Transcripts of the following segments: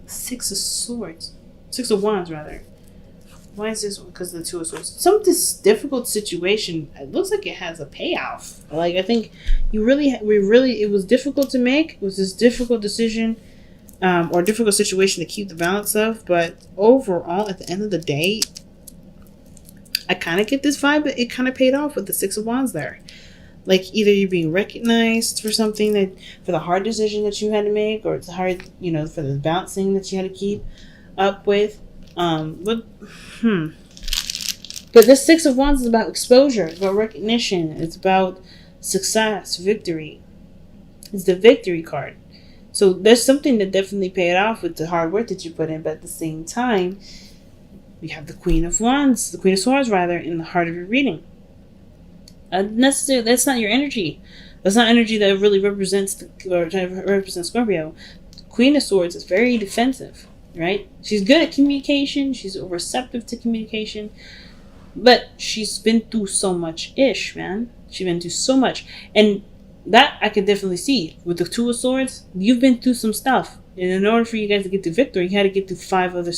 Six of Swords. Six of Wands, rather. Why is this one? Because of the Two of Swords. Some this difficult situation, it looks like it has a payoff. Like, I think it was difficult to make. It was this difficult decision or difficult situation to keep the balance of. But overall, at the end of the day, I kind of get this vibe that it kind of paid off with the Six of Wands there. Like, either you're being recognized for something for the hard decision that you had to make, or it's hard, for the balancing that you had to keep up with. But this Six of Wands is about exposure, it's about recognition, it's about success, victory. It's the victory card. So there's something that definitely paid off with the hard work that you put in, but at the same time, we have the Queen of Swords rather, in the heart of your reading. Necessarily, that's not your energy. That's not energy that really represents Scorpio. Queen of Swords is very defensive, right? She's good at communication. She's receptive to communication, but she's been through so much man. She's been through so much, and that I could definitely see with the Two of Swords. You've been through some stuff, and in order for you guys to get to victory, you had to get through five other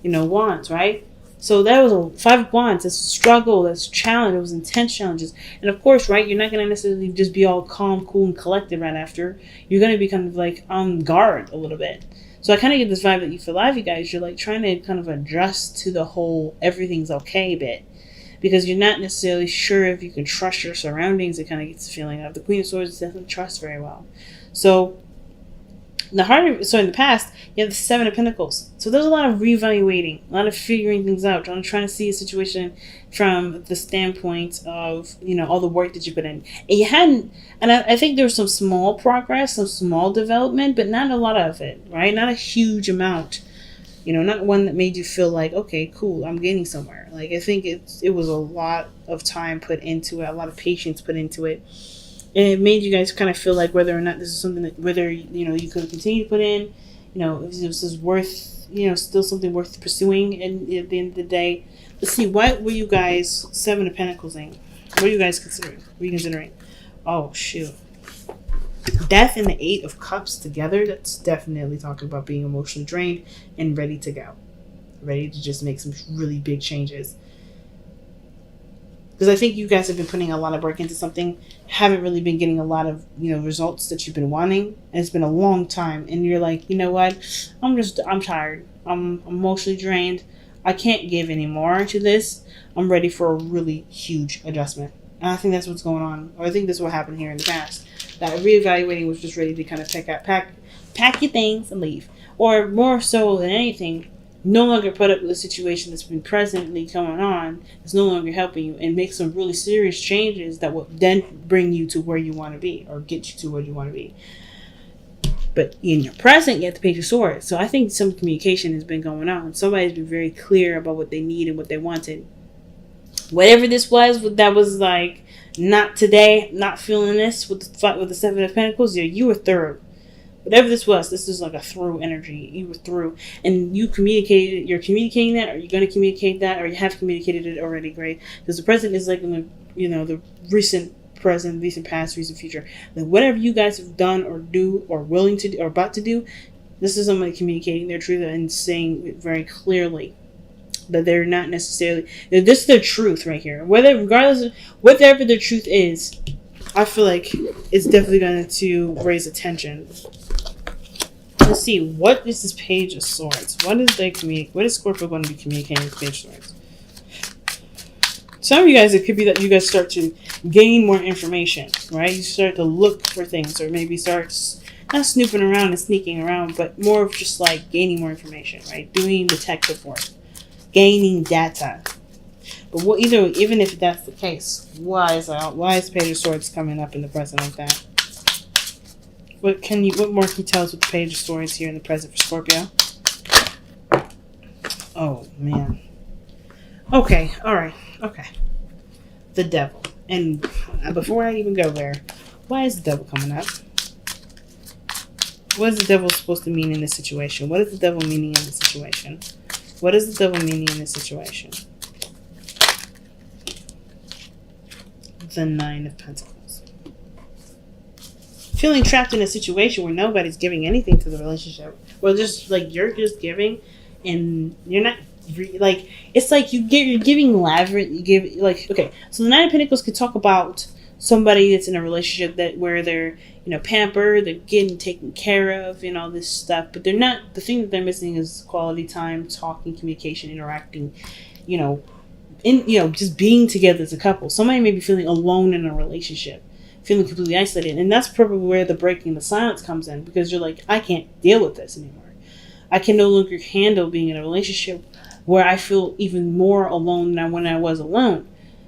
wands, right? So that was a Five of Wands. That's struggle. That's challenge. It was intense challenges. And of course, right, you're not going to necessarily just be all calm, cool, and collected right after. You're going to be kind of like on guard a little bit. So I kind of get this vibe that you feel alive, you guys. You're like trying to kind of adjust to the whole everything's okay bit. Because you're not necessarily sure if you can trust your surroundings. It kind of gets the feeling of the Queen of Swords doesn't trust very well. So in the past, you have the Seven of Pentacles. So there's a lot of reevaluating, a lot of figuring things out, trying to see a situation from the standpoint of, all the work that you put in. And you hadn't, and I think there was some small progress, some small development, but not a lot of it, right? Not a huge amount. Not one that made you feel like, okay, cool, I'm getting somewhere. Like, I think it was a lot of time put into it, a lot of patience put into it. And it made you guys kind of feel like whether or not this is something that, whether, you could continue to put in, if this is worth, still something worth pursuing. And at the end of the day, let's see, what were you guys, Seven of Pentacles in? What are you guys considering? Oh, shoot. Death and the Eight of Cups together, that's definitely talking about being emotionally drained and ready to go. Ready to just make some really big changes. Because I think you guys have been putting a lot of work into something, haven't really been getting a lot of, results that you've been wanting. And it's been a long time. And you're like, you know what? I'm tired. I'm emotionally drained. I can't give any more to this. I'm ready for a really huge adjustment. And I think that's what's going on. Or I think that's what happened here in the past. That reevaluating was just ready to kind of pack your things and leave. Or more so than anything, no longer put up with a situation that's been presently going on, is no longer helping you, and make some really serious changes that will then bring you to where you want to be, or get you to where you want to be. But in your present, you have the Page of Swords. So I think some communication has been going on. Somebody's been very clear about what they need and what they wanted. Whatever this was, that was like, not today, not feeling this with the Seven of Pentacles, you were through. Whatever this is like a through energy. You were through. And you're communicating that, or you're going to communicate that, or you have communicated it already, great. Because the present is like in the recent present, recent past, recent future. Like whatever you guys have done or do or willing to do or about to do, this is somebody communicating their truth and saying it very clearly. That they're not necessarily, this is their truth right here. Regardless of whatever their truth is, I feel like it's definitely going to raise attention. Let's see, what is this Page of Swords? What is Scorpio going to be communicating with Page of Swords? Some of you guys, it could be that you guys start to gain more information, right? You start to look for things, or maybe start not snooping around and sneaking around, but more of just like gaining more information, right? Doing detective work, gaining data. But even if that's the case, why is Page of Swords coming up in the present like that? What more can you tell us with the Page of Swords here in the present for Scorpio? Oh man. Okay, alright, okay. The Devil. And before I even go there, why is the Devil coming up? What is the Devil supposed to mean in this situation? What is the Devil meaning in this situation? What is the Devil meaning in this situation? The Nine of Pentacles. feeling trapped in a situation where nobody's giving anything to the relationship, or just like you're just giving, and you're not like, it's like you're giving lavish. You give, like, okay, so the Nine of Pentacles could talk about somebody that's in a relationship that where they're, pampered, they're getting taken care of, and all this stuff, but they're not. The thing that they're missing is quality time, talking, communication, interacting, just being together as a couple. Somebody may be feeling alone in a relationship, feeling completely isolated, and that's probably where the breaking the silence comes in, because you're like, I can't deal with this anymore. I can no longer handle being in a relationship where I feel even more alone than when I was alone.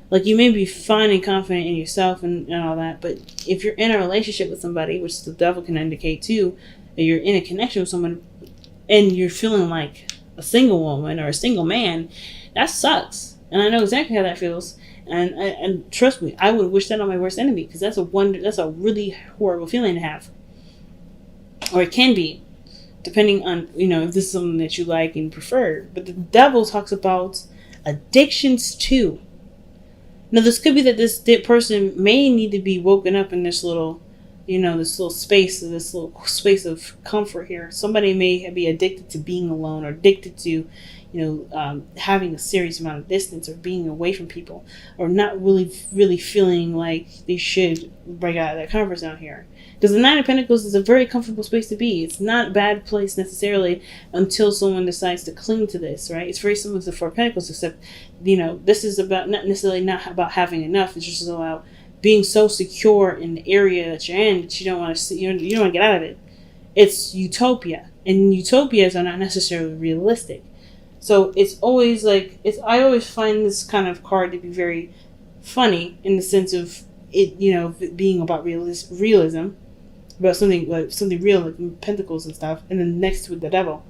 Like, you may be fine and confident in yourself and all that, but if you're in a relationship with somebody, which the devil can indicate too, that you're in a connection with someone and you're feeling like a single woman or a single man, that sucks. And I know exactly how that feels. And trust me, I would wish that on my worst enemy, because that's a really horrible feeling to have. Or it can be, depending on, if this is something that you like and prefer. But the devil talks about addictions too. Now, this could be that this person may need to be woken up in this little, this little space of comfort here. Somebody may be addicted to being alone, or addicted to, having a serious amount of distance, or being away from people, or not really feeling like they should break out of their comfort zone here. Because the Nine of Pentacles is a very comfortable space to be. It's not a bad place necessarily until someone decides to cling to this, right? It's very similar to the Four of Pentacles, except, this is about not about having enough. It's just about being so secure in the area that you're in that you don't want to see, you don't want to get out of it. It's utopia, and utopias are not necessarily realistic. So it's always like, I always find this kind of card to be very funny in the sense of it, being about realism, about something real, like Pentacles and stuff, and then next to it, the devil.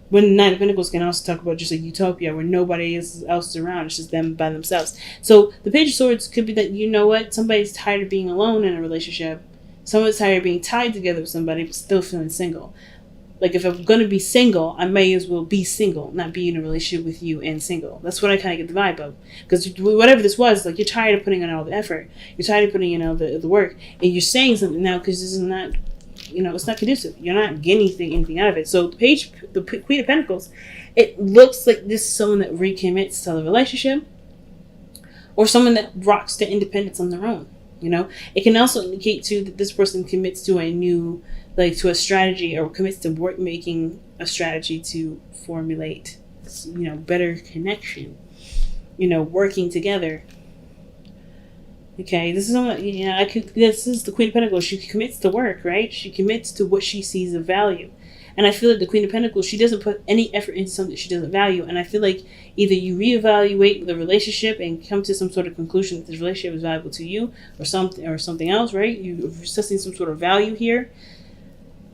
When the Nine of Pentacles can also talk about just a utopia where nobody else is around, it's just them by themselves. So the Page of Swords could be that, somebody's tired of being alone in a relationship, someone's tired of being tied together with somebody but still feeling single. Like, if I'm going to be single, I may as well be single, not be in a relationship with you and single. That's what I kind of get the vibe of. Because whatever this was, like, you're tired of putting in all the effort. You're tired of putting in all the work. And you're saying something now because this is not, it's not conducive. You're not getting anything out of it. So the Queen of Pentacles, it looks like this is someone that recommits to the relationship, or someone that rocks to independence on their own. It can also indicate too that this person commits to a new, to a strategy, or commits to making a strategy to formulate, better connection, working together. Okay, this is this is the Queen of Pentacles. She commits to work, right? She commits to what she sees of value. And I feel like the Queen of Pentacles, she doesn't put any effort into something she doesn't value. And I feel like either you reevaluate the relationship and come to some sort of conclusion that this relationship is valuable to you, or something else, right? You're assessing some sort of value here,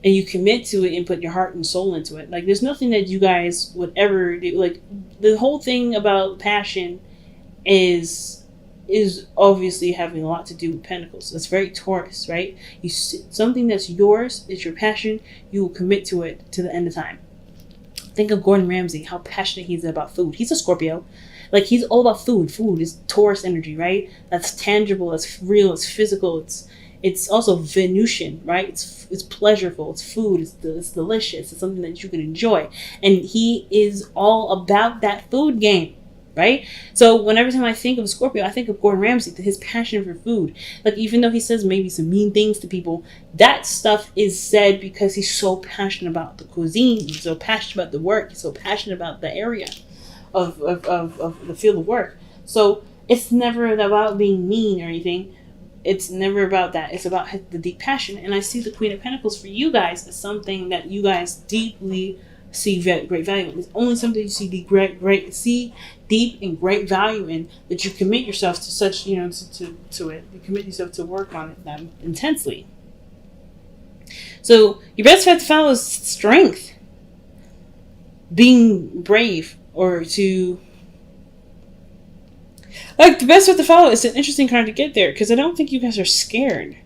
and you commit to it and put your heart and soul into it. Like, there's nothing that you guys would ever do. Like, the whole thing about passion is obviously having a lot to do with Pentacles. It's very Taurus, right? Something that's yours, is your passion, you will commit to it to the end of time. Think of Gordon Ramsay, how passionate he is about food. He's a Scorpio. Like, he's all about food. Food is Taurus energy, right? That's tangible, that's real, it's physical, it's also Venusian, right? It's pleasurable, it's food, it's delicious, it's something that you can enjoy. And he is all about that food game, right? So whenever time I think of Scorpio, I think of Gordon Ramsay, his passion for food. Like, even though he says maybe some mean things to people, that stuff is said because he's so passionate about the cuisine, he's so passionate about the work, he's so passionate about the area of the field of work. So it's never about being mean or anything. It's never about that. It's about the deep passion. And I see the Queen of Pentacles for you guys as something that you guys deeply see great value in. It's only something you see deep and great value in, that you commit yourself to such, to it. You commit yourself to work on it intensely. So your best path to follow is strength. Being brave, or to... Like, the best path to follow is an interesting card to get there, because I don't think you guys are scared.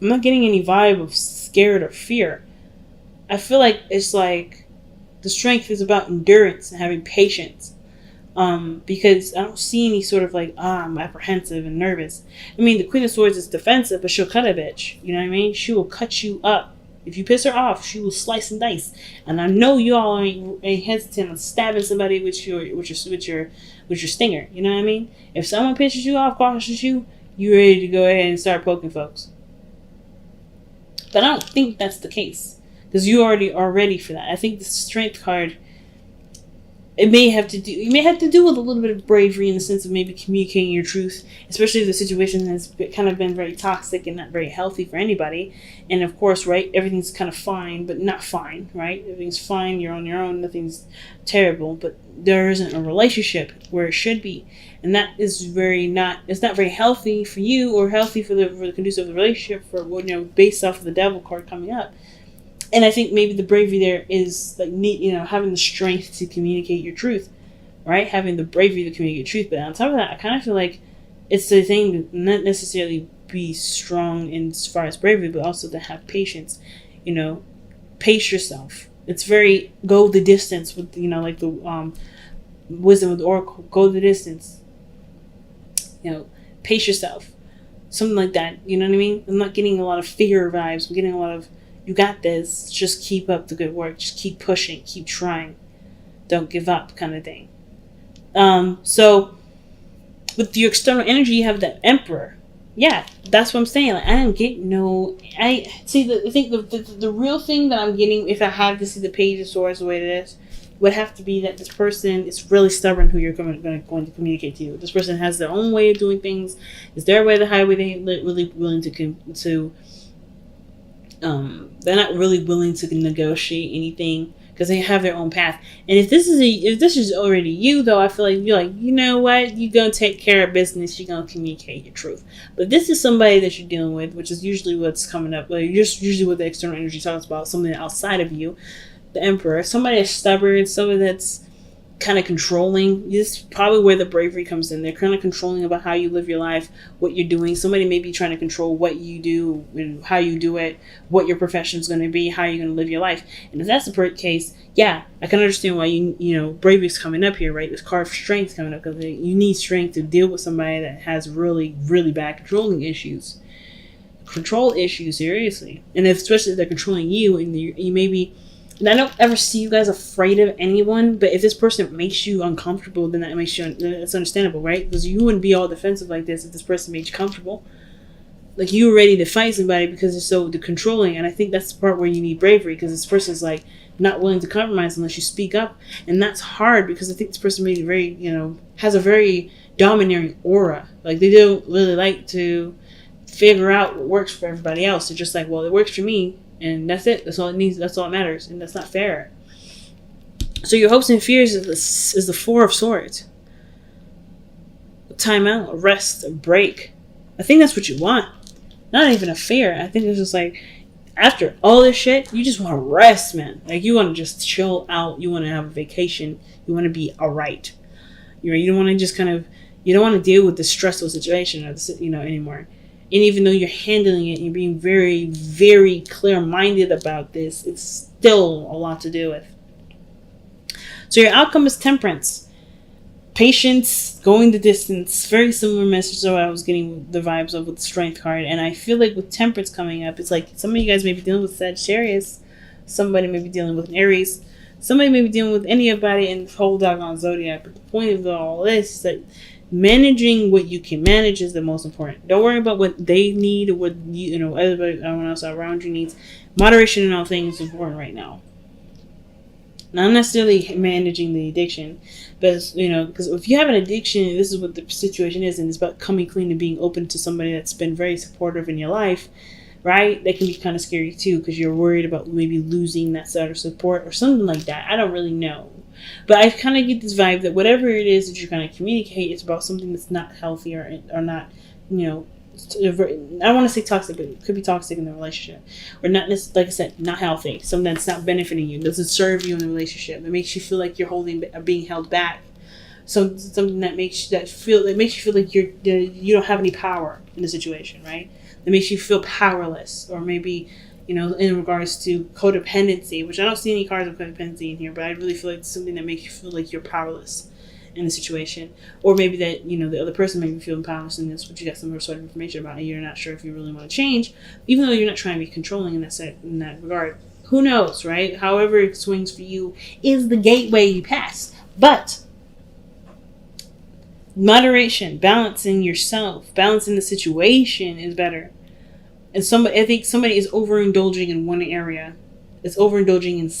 I'm not getting any vibe of scared or fear. I feel like it's like the strength is about endurance and having patience. Because I don't see any sort of like, I'm apprehensive and nervous. I mean, the Queen of Swords is defensive, but she'll cut a bitch. You know what I mean? She will cut you up. If you piss her off, she will slice and dice. And I know you all ain't hesitant on stabbing somebody with your stinger. You know what I mean? If someone pisses you off, crosses you, you're ready to go ahead and start poking folks. But I don't think that's the case, because you already are ready for that. I think the Strength card, you may have to do with a little bit of bravery in the sense of maybe communicating your truth, especially if the situation has kind of been very toxic and not very healthy for anybody. And of course, right, everything's kind of fine, but not fine, right? Everything's fine, you're on your own, nothing's terrible, but there isn't a relationship where it should be. And that is it's not very healthy for you or healthy for the conducive of the relationship, for, based off of the Devil card coming up. And I think maybe the bravery there is like having the strength to communicate your truth, right? Having the bravery to communicate truth. But on top of that, I kind of feel like it's the thing to not necessarily be strong in as far as bravery, but also to have patience. Pace yourself. It's very go the distance with like the wisdom of the oracle. Go the distance. Pace yourself. Something like that. You know what I mean? I'm not getting a lot of fear vibes. I'm getting a lot of, you got this, just keep up the good work, just keep pushing, keep trying, don't give up kind of thing. So with your external energy, you have the Emperor. Yeah, that's what I'm saying. Like, I don't get I think the real thing that I'm getting, if I have to see the Page of Swords the way it is, would have to be that this person is really stubborn who you're going to communicate to. This person has their own way of doing things. It's their way, the highway. They ain't really willing to they're not really willing to negotiate anything because they have their own path. And if this is already you, though, I feel like you're like, you know what, you're gonna take care of business, you're gonna communicate your truth. But this is somebody that you're dealing with, which is usually what's coming up, like just usually what the external energy talks about, something outside of you, the Emperor, somebody that's stubborn, somebody that's kind of controlling. This is probably where the bravery comes in. They're kind of controlling about how you live your life, what you're doing. Somebody may be trying to control what you do and how you do it, what your profession is going to be, how you're going to live your life. And if that's the case, yeah, I can understand why bravery is coming up here, right? This card for strength coming up, because you need strength to deal with somebody that has really, really bad control issues, seriously. And especially if they're controlling you, and you may be. And I don't ever see you guys afraid of anyone, but if this person makes you uncomfortable, then that's understandable, right? Because you wouldn't be all defensive like this if this person made you comfortable. Like, you were ready to fight somebody because they're so controlling, and I think that's the part where you need bravery, because this person's like not willing to compromise unless you speak up, and that's hard because I think this person made very, has a very domineering aura. Like, they don't really like to figure out what works for everybody else. They're just like, well, it works for me. And that's it. That's all it needs. That's all that matters. And that's not fair. So your hopes and fears is the Four of Swords. A timeout, a rest, a break. I think that's what you want. Not even a fear. I think it's just like, after all this shit, you just want to rest, man. Like, you want to just chill out. You want to have a vacation. You want to be alright. You don't want to just you don't want to deal with the stressful situation anymore. And even though you're handling it and you're being very, very clear-minded about this, it's still a lot to deal with. So your outcome is temperance. Patience, going the distance. Very similar message to what I was getting the vibes of with the strength card. And I feel like with temperance coming up, it's like some of you guys may be dealing with Sagittarius. Somebody may be dealing with an Aries. Somebody may be dealing with anybody in the whole doggone zodiac. But the point of all this is that managing what you can manage is the most important. Don't worry about what they need or what everyone else around you needs. Moderation in all things is important right now. Not necessarily managing the addiction, but because if you have an addiction, this is what the situation is, and it's about coming clean and being open to somebody that's been very supportive in your life, right? That can be kind of scary too, because you're worried about maybe losing that sort of support or something like that. I don't really know. But I kind of get this vibe that whatever it is that you're going to communicate, it's about something that's not healthy or not, I want to say toxic, but it could be toxic in the relationship. Or not, like I said, not healthy. Something that's not benefiting you, doesn't serve you in the relationship. It makes you feel like you're being held back. So something that makes you feel like you don't have any power in the situation, right? That makes you feel powerless, or maybe in regards to codependency, which I don't see any cards of codependency in here, but I really feel like it's something that makes you feel like you're powerless. in the situation, or maybe that the other person may be feeling powerless in this, but you got some sort of information about, and you're not sure if you really want to change, even though you're not trying to be controlling in that regard. Who knows, right? However it swings for you is the gateway you pass, but moderation, balancing yourself, balancing the situation is better. And I think somebody is overindulging in one area. It's overindulging in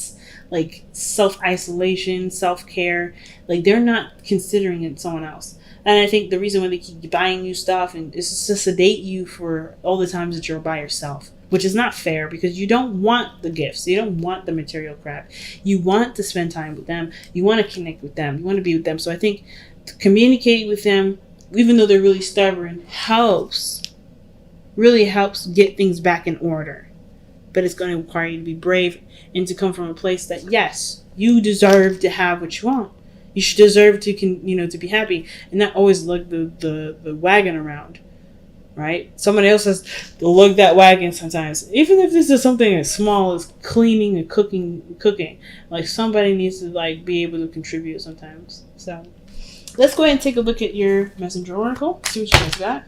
like self-isolation, self-care. Like they're not considering it someone else. And I think the reason why they keep buying you stuff and is to sedate you for all the times that you're by yourself, which is not fair because you don't want the gifts. You don't want the material crap. You want to spend time with them. You want to connect with them. You want to be with them. So I think communicating with them, even though they're really stubborn, really helps get things back in order. But it's going to require you to be brave and to come from a place that, yes, you deserve to have what you want. You should deserve to to be happy and not always lug the wagon around, right? Someone else has to lug that wagon sometimes. Even if this is something as small as cleaning and cooking, like somebody needs to be able to contribute sometimes. So let's go ahead and take a look at your messenger oracle. See what you guys got.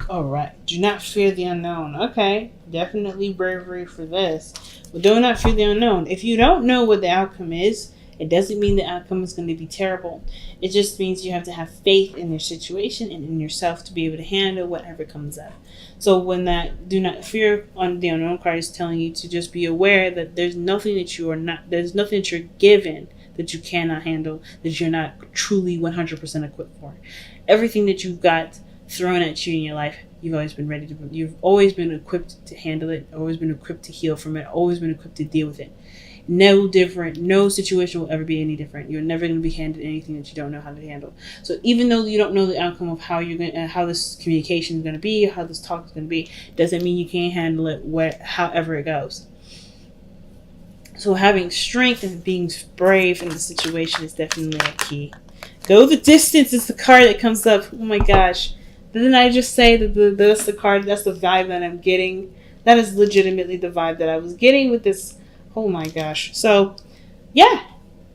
All right. Do not fear the unknown. Okay. Definitely bravery for this. But do not fear the unknown. If you don't know what the outcome is, it doesn't mean the outcome is going to be terrible. It just means you have to have faith in your situation and in yourself to be able to handle whatever comes up. So when that do not fear on the unknown card is telling you to just be aware that there's nothing that you're given that you cannot handle, that you're not truly 100% equipped for. Everything that you've got thrown at you in your life, you've always been equipped to handle it, always been equipped to heal from it, always been equipped to deal with it. No situation will ever be any different. You're never going to be handed anything that you don't know how to handle. So even though you don't know the outcome of how this communication is going to be, how this talk is going to be, doesn't mean you can't handle it however it goes. So having strength and being brave in the situation is definitely a key. Go the distance is the card that comes up. Oh my gosh. Didn't I just say that that's the card, that's the vibe that I'm getting? That is legitimately the vibe that I was getting with this. Oh my gosh. So, yeah.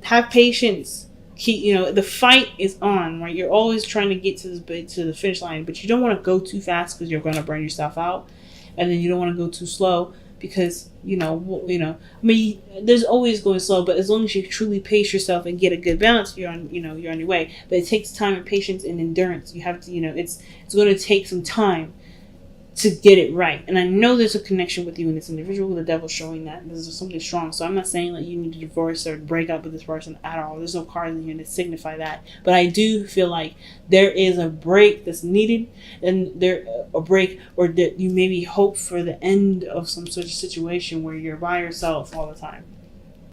Have patience. The fight is on, right? You're always trying to get to the finish line, but you don't want to go too fast because you're going to burn yourself out. And then you don't want to go too slow because, there's always going slow, but as long as you truly pace yourself and get a good balance, you're on your way. But it takes time and patience and endurance. You have to, it's going to take some time to get it right. And I know there's a connection with you and this individual. The devil's showing that there's something strong. So I'm not saying that you need to divorce or break up with this person at all. There's no cards in here to signify that. But I do feel like there is a break that's needed, and a break, or that you maybe hope for the end of some such situation where you're by yourself all the time.